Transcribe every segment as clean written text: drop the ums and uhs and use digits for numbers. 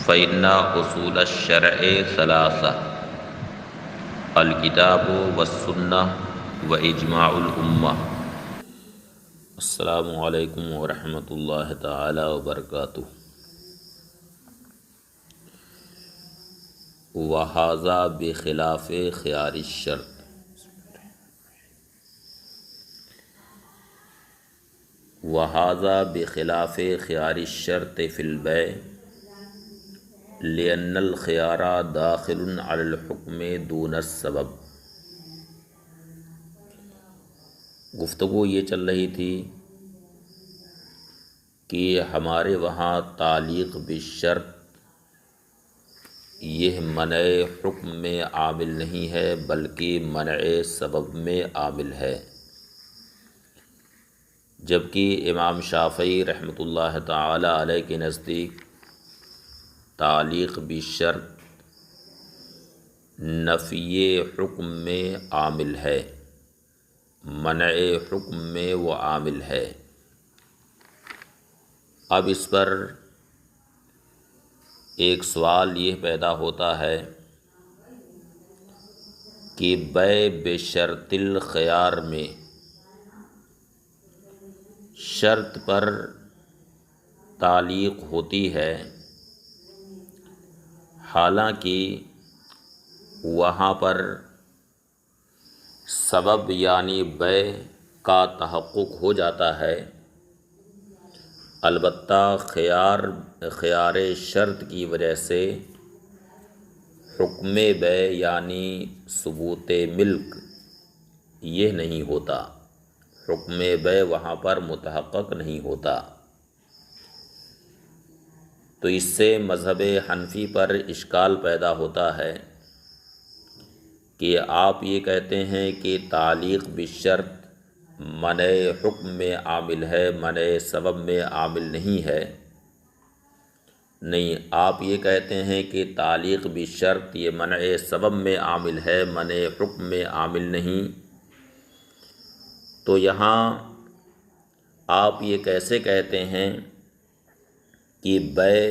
فإن اصول الشرع ثلاثة الکتاب والسنہ واجماع الامہ۔ السلام علیکم ورحمۃ اللہ تعالی وبرکاتہ۔ وہذا بخلاف خیار الشرط، وہذا بخلاف خیار الشرط فی البیع لأن الخیار داخل علی الحکم دون السبب۔ گفتگو یہ چل رہی تھی کہ ہمارے وہاں تعلیق بالشرط یہ منع حکم میں عامل نہیں ہے بلکہ منع سبب میں عامل ہے، جبکہ امام شافعی رحمۃ اللہ تعالی علیہ کے نزدیک تعلیق بالشرط نفی حکم میں عامل ہے، منع حکم میں وہ عامل ہے۔ اب اس پر ایک سوال یہ پیدا ہوتا ہے کہ بیع بشرط الخیار میں شرط پر تعلیق ہوتی ہے، حالانکہ وہاں پر سبب یعنی بیع کا تحقق ہو جاتا ہے، البتہ خیار شرط کی وجہ سے حکم بیع یعنی ثبوت ملک یہ نہیں ہوتا، حکم بیع وہاں پر متحقق نہیں ہوتا۔ تو اس سے مذہب حنفی پر اشکال پیدا ہوتا ہے کہ آپ یہ کہتے ہیں کہ تعلیق بالشرط منع حکم میں عامل ہے، منع سبب میں عامل نہیں ہے۔ نہیں، آپ یہ کہتے ہیں کہ تعلیق بالشرط یہ منع سبب میں عامل ہے، منع حکم میں عامل نہیں۔ تو یہاں آپ یہ کیسے کہتے ہیں کہ بیع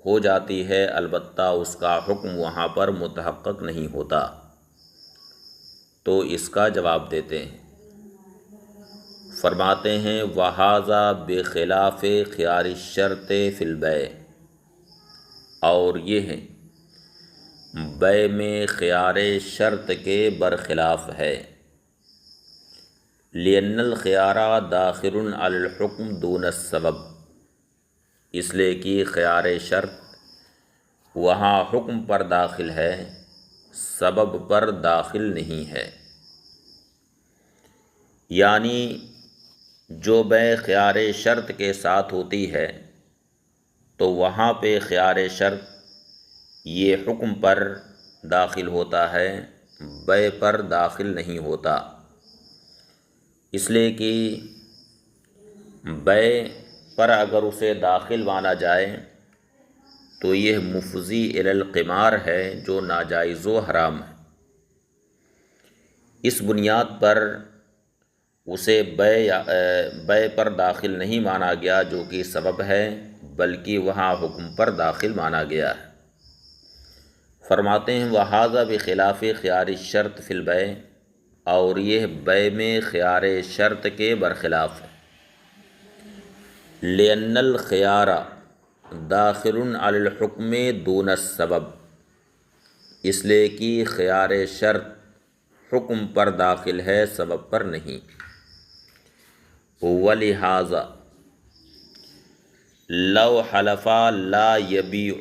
ہو جاتی ہے البتہ اس کا حکم وہاں پر متحقق نہیں ہوتا؟ تو اس کا جواب دیتے ہیں، فرماتے ہیں وَهَذَا بِخِلَافِ خِيَارِ الشَّرْطِ فِي الْبَيْعِ، اور یہ ہے بیع میں خیار شرط کے برخلاف ہے، لِأَنَّ الْخِيَارَ دَاخِلٌ عَلَى الْحُكْمِ دُونَ السَّبَبِ، اس لیے کہ خیار شرط وہاں حکم پر داخل ہے، سبب پر داخل نہیں ہے۔ یعنی جو بیع خیار شرط کے ساتھ ہوتی ہے تو وہاں پہ خیار شرط یہ حکم پر داخل ہوتا ہے، بیع پر داخل نہیں ہوتا، اس لیے کہ بیع پر اگر اسے داخل مانا جائے تو یہ مفضی الی القمار ہے جو ناجائز و حرام ہے۔ اس بنیاد پر اسے بیع پر داخل نہیں مانا گیا جو کہ سبب ہے، بلکہ وہاں حکم پر داخل مانا گیا ہے۔ فرماتے ہیں وَهَذَا بِخِلَافِ خِيَارِ الشَّرْطِ فِي الْبَيْعِ، اور یہ بیع میں خیار شرط کے برخلاف ہے، لِأَنَّ الْخِيَارَ دَاخِلٌ عَلَى الْحُكْمِ دُونَ السَّبَبِ، اس لیے کہ خیار شرط حکم پر داخل ہے، سبب پر نہیں۔ وَلِهَذَا لَوْ حَلَفَ لَا يَبِيعُ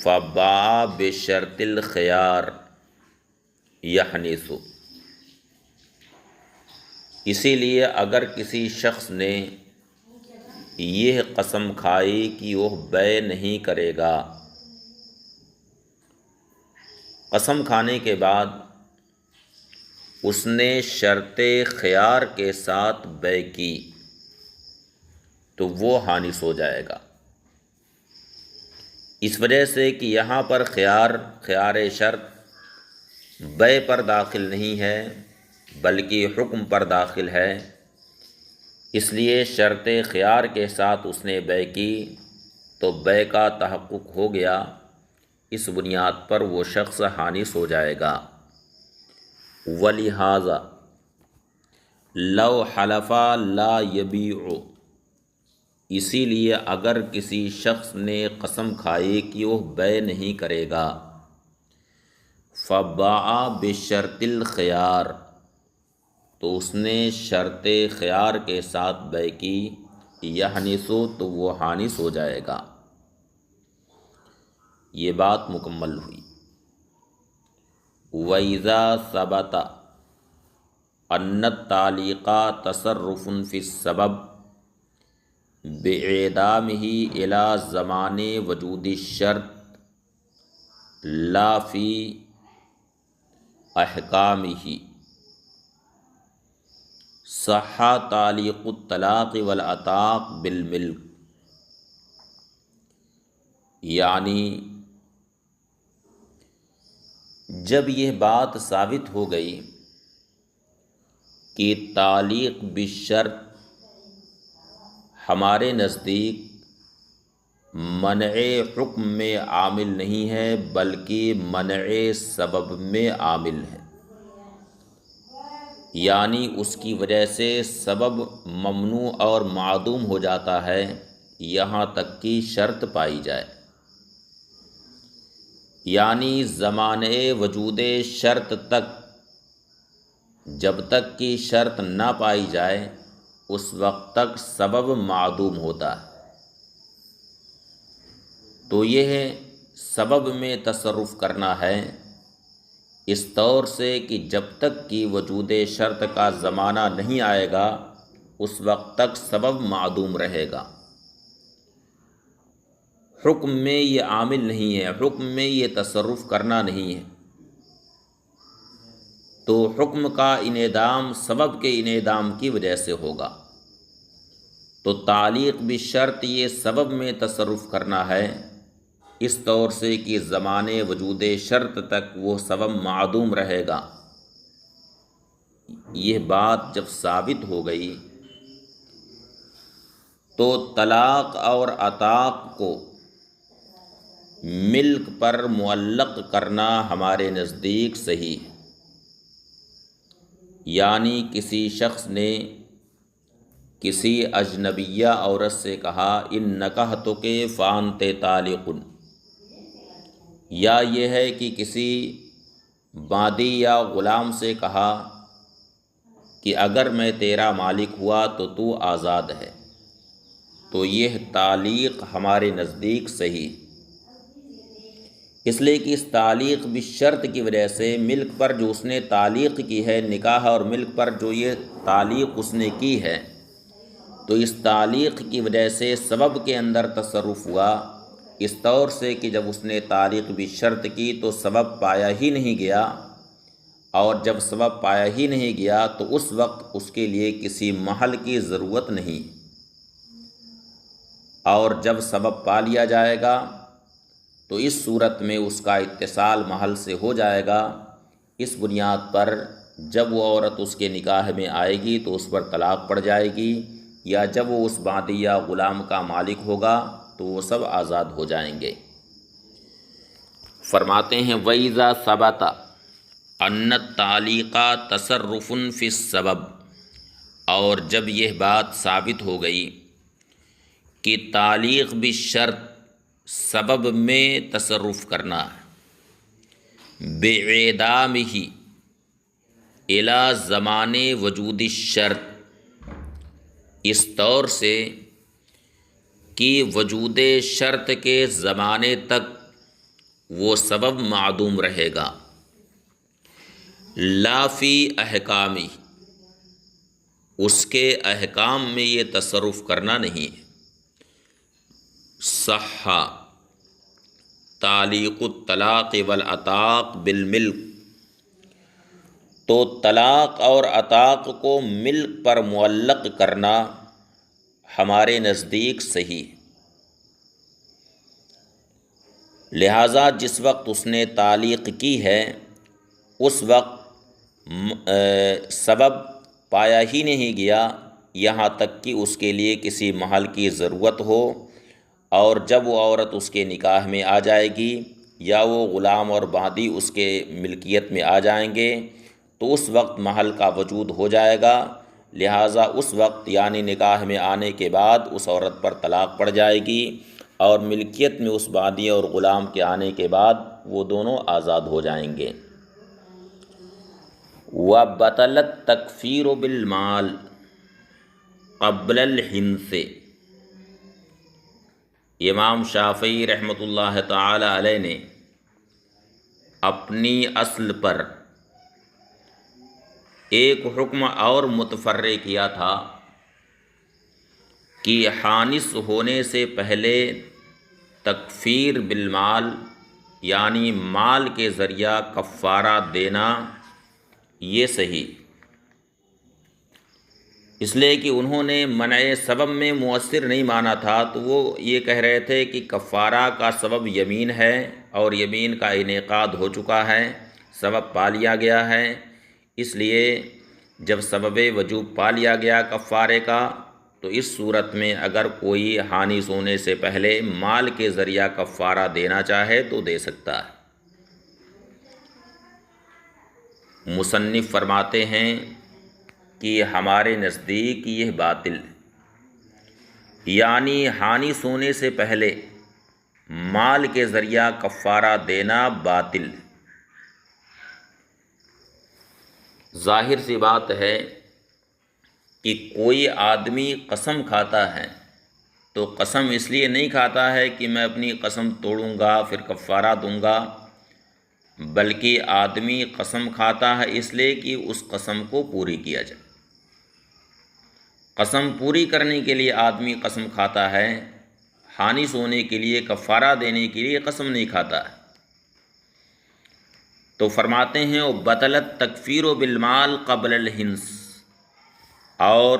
فَبَاعَ بِشَرْطِ الْخِيَارِ يَحْنِثُ، اسی لیے اگر کسی شخص نے یہ قسم کھائی کہ وہ بیع نہیں کرے گا، قسم کھانے کے بعد اس نے شرط خیار کے ساتھ بیع کی تو وہ حانث ہو جائے گا، اس وجہ سے کہ یہاں پر خیار شرط بیع پر داخل نہیں ہے بلکہ حکم پر داخل ہے، اس لیے شرط خیار کے ساتھ اس نے بیع کی تو بے کا تحقق ہو گیا، اس بنیاد پر وہ شخص حانث ہو جائے گا۔ وَلِہَٰذَا لَوْ حَلَفَ لَا يَبِيعُ، اسی لیے اگر کسی شخص نے قسم کھائی کہ وہ بے نہیں کرے گا، فَبَاعَ بِشَرْطِ الْخِيَارِ، تو اس نے شرط خیار کے ساتھ بے کی، یحنث، تو وہ حانث ہو جائے گا۔ یہ بات مکمل ہوئی۔ وَإِذَا ثَبَتَ أَنَّ التَّعْلِيقَ تَصَرُّفٌ فِي السَّبَبِ بِإِعْدَامِهِ إِلَى زَمَانِ وُجُودِ الشَّرْطِ لَا فِي أَحْكَامِهِ، صح تعلیق الطلاق والعتاق بالملک، یعنی جب یہ بات ثابت ہو گئی کہ تعلیق بالشرط ہمارے نزدیک منع حکم میں عامل نہیں ہے بلکہ منع سبب میں عامل ہے، یعنی اس کی وجہ سے سبب ممنوع اور معدوم ہو جاتا ہے یہاں تک کہ شرط پائی جائے، یعنی زمانے وجود شرط تک جب تک کہ شرط نہ پائی جائے اس وقت تک سبب معدوم ہوتا ہے۔ تو یہ ہے سبب میں تصرف کرنا ہے اس طور سے کہ جب تک کہ وجود شرط کا زمانہ نہیں آئے گا اس وقت تک سبب معدوم رہے گا۔ حکم میں یہ عامل نہیں ہے، حکم میں یہ تصرف کرنا نہیں ہے، تو حکم کا انعدام سبب کے انعدام کی وجہ سے ہوگا۔ تو تعلیق بالشرط یہ سبب میں تصرف کرنا ہے اس طور سے کہ زمانے وجود شرط تک وہ سبب معدوم رہے گا۔ یہ بات جب ثابت ہو گئی تو طلاق اور عتاق کو ملک پر معلق کرنا ہمارے نزدیک صحیح ہے، یعنی کسی شخص نے کسی اجنبیہ عورت سے کہا ان نکحتک فانت طالق، یا یہ ہے کہ کسی بادی یا غلام سے کہا کہ اگر میں تیرا مالک ہوا تو تو آزاد ہے، تو یہ تعلیق ہمارے نزدیک صحیح، اس لیے کہ اس تعلیق بالشرط کی وجہ سے ملک پر جو اس نے تعلیق کی ہے، نکاح اور ملک پر جو یہ تعلیق اس نے کی ہے، تو اس تعلیق کی وجہ سے سبب کے اندر تصرف ہوا اس طور سے کہ جب اس نے تعلیق بالشرط کی تو سبب پایا ہی نہیں گیا، اور جب سبب پایا ہی نہیں گیا تو اس وقت اس کے لیے کسی محل کی ضرورت نہیں، اور جب سبب پا لیا جائے گا تو اس صورت میں اس کا اتصال محل سے ہو جائے گا۔ اس بنیاد پر جب وہ عورت اس کے نکاح میں آئے گی تو اس پر طلاق پڑ جائے گی، یا جب وہ اس بادی یا غلام کا مالک ہوگا تو وہ سب آزاد ہو جائیں گے۔ فرماتے ہیں وَإِذَا ثَبَتَ أَنَّ التَّعْلِيقَ تَصَرُّفٌ فِي السَّبَبِ، اور جب یہ بات ثابت ہو گئی کہ تعلیق بالشرط سبب میں تصرف کرنا ہے، بِإِعْدَامِهِ إِلَى زَمَانِ وُجُودِ الشَّرْطِ، اس طور سے کہ وجود شرط کے زمانے تک وہ سبب معدوم رہے گا، لا فی احکامی، اس کے احکام میں یہ تصرف کرنا نہیں ہے۔ صح تعلیق الطلاق والعتاق بالملک، تو طلاق اور عتاق کو ملک پر معلق کرنا ہمارے نزدیک صحیح، لہٰذا جس وقت اس نے تعلیق کی ہے اس وقت سبب پایا ہی نہیں گیا یہاں تک کہ اس کے لیے کسی محل کی ضرورت ہو، اور جب وہ عورت اس کے نکاح میں آ جائے گی یا وہ غلام اور باندی اس کے ملکیت میں آ جائیں گے تو اس وقت محل کا وجود ہو جائے گا، لہٰذا اس وقت یعنی نکاح میں آنے کے بعد اس عورت پر طلاق پڑ جائے گی، اور ملکیت میں اس باندی اور غلام کے آنے کے بعد وہ دونوں آزاد ہو جائیں گے۔ وَبَطَلَتْ تَكْفِيرُ بِالْمَالِ قبل الحنث، امام شافعی رحمۃ اللہ تعالی علیہ نے اپنی اصل پر ایک حکم اور متفرع کیا تھا کہ حانث ہونے سے پہلے تکفیر بالمال یعنی مال کے ذریعہ کفارہ دینا یہ صحیح، اس لیے کہ انہوں نے منع سبب میں مؤثر نہیں مانا تھا، تو وہ یہ کہہ رہے تھے کہ کفارہ کا سبب یمین ہے اور یمین کا انعقاد ہو چکا ہے، سبب پا لیا گیا ہے، اس لیے جب سبب وجوب پا لیا گیا کفارے کا تو اس صورت میں اگر کوئی حانث ہونے سے پہلے مال کے ذریعہ کفارہ دینا چاہے تو دے سکتا ہے۔ مصنف فرماتے ہیں کہ ہمارے نزدیک یہ باطل، یعنی حانث ہونے سے پہلے مال کے ذریعہ کفارہ دینا باطل۔ ظاہر سی بات ہے کہ کوئی آدمی قسم کھاتا ہے تو قسم اس لیے نہیں کھاتا ہے کہ میں اپنی قسم توڑوں گا پھر کفارہ دوں گا، بلکہ آدمی قسم کھاتا ہے اس لیے کہ اس قسم کو پوری کیا جائے۔ قسم پوری کرنے کے لیے آدمی قسم کھاتا ہے، حانث ہونے کے لیے کفارہ دینے کے لیے قسم نہیں کھاتا ہے۔ تو فرماتے ہیں وَبَطَلَتْ تَكْفِيرُ بِالْمَالِ قَبْلَ الْحِنث، اور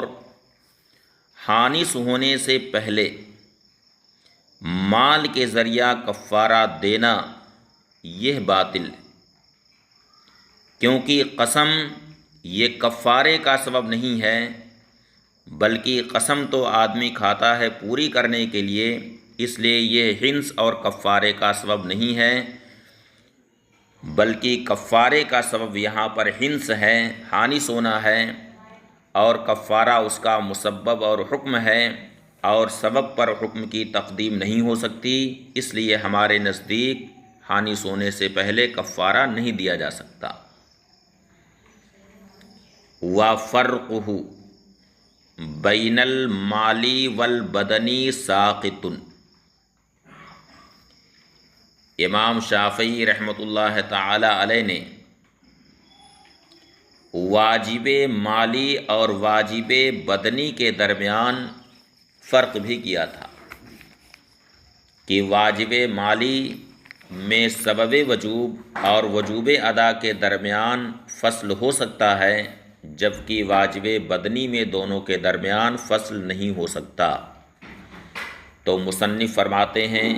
حانث ہونے سے پہلے مال کے ذریعہ کفارہ دینا یہ باطل، کیونکہ قسم یہ کفارے کا سبب نہیں ہے، بلکہ قسم تو آدمی کھاتا ہے پوری کرنے کے لیے، اس لیے یہ حنث اور کفارے کا سبب نہیں ہے، بلکہ کفارے کا سبب یہاں پر حنث ہے، حانث ہونا ہے، اور کفارہ اس کا مسبب اور حکم ہے، اور سبب پر حکم کی تقدیم نہیں ہو سکتی، اس لیے ہمارے نزدیک حانث ہونے سے پہلے کفارہ نہیں دیا جا سکتا۔ وَفَرْقُهُ بَيْنَ الْمَالِ وَالْبَدَنِ سَاقِطٌ، امام شافعی رحمۃ اللہ تعالی علیہ نے واجب مالی اور واجب بدنی کے درمیان فرق بھی کیا تھا کہ واجب مالی میں سبب وجوب اور وجوب ادا کے درمیان فصل ہو سکتا ہے، جبکہ واجب بدنی میں دونوں کے درمیان فصل نہیں ہو سکتا۔ تو مصنف فرماتے ہیں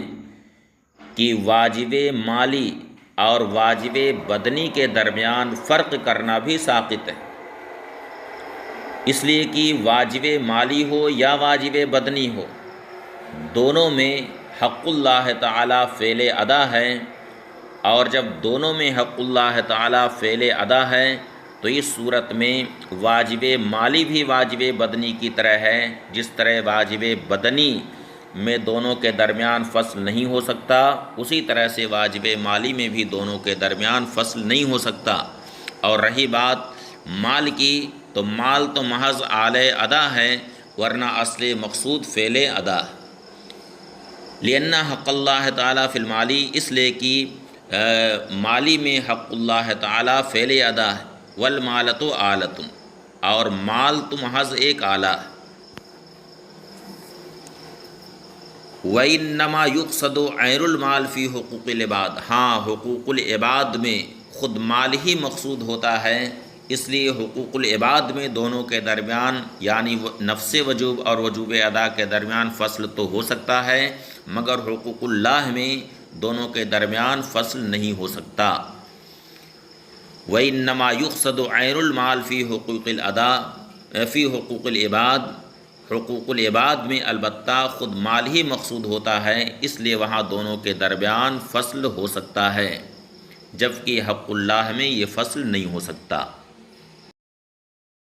کہ واجب مالی اور واجب بدنی کے درمیان فرق کرنا بھی ساقط ہے، اس لیے کہ واجب مالی ہو یا واجب بدنی ہو، دونوں میں حق اللہ تعالی فعل ادا ہے، اور جب دونوں میں حق اللہ تعالی فعل ادا ہے تو اس صورت میں واجب مالی بھی واجب بدنی کی طرح ہے، جس طرح واجب بدنی میں دونوں کے درمیان فصل نہیں ہو سکتا، اسی طرح سے واجب مالی میں بھی دونوں کے درمیان فصل نہیں ہو سکتا۔ اور رہی بات مال کی، تو مال تو محض آلِ ادا ہے، ورنہ اصل مقصود فعل ادا ہے۔ لأن حق اللہ تعالیٰ فی المالی، اس لیے کہ مالی میں حق اللہ تعالیٰ فعل ادا ہے، والمالۃ آلۃ، اور مال تو محض ایک آلہ ہے۔ وَإِنَّمَا يُقْصَدُ عَيْنُ الْمَالِ فِي حُقُوقِ الْعِبَادِ، ہاں حقوق العباد میں خود مال ہی مقصود ہوتا ہے، اس لیے حقوق العباد میں دونوں کے درمیان یعنی نفس وجوب اور وجوب ادا کے درمیان فصل تو ہو سکتا ہے، مگر حقوق اللہ میں دونوں کے درمیان فصل نہیں ہو سکتا۔ وَإِنَّمَا يُقْصَدُ عَيْنُ الْمَالِ فِي حُقُوقِ الْأَدَاءِ فِي حُقُوقِ الْعِبَادِ، حقوق العباد میں البتہ خود مال ہی مقصود ہوتا ہے، اس لیے وہاں دونوں کے درمیان فصل ہو سکتا ہے، جبکہ حق اللہ میں یہ فصل نہیں ہو سکتا۔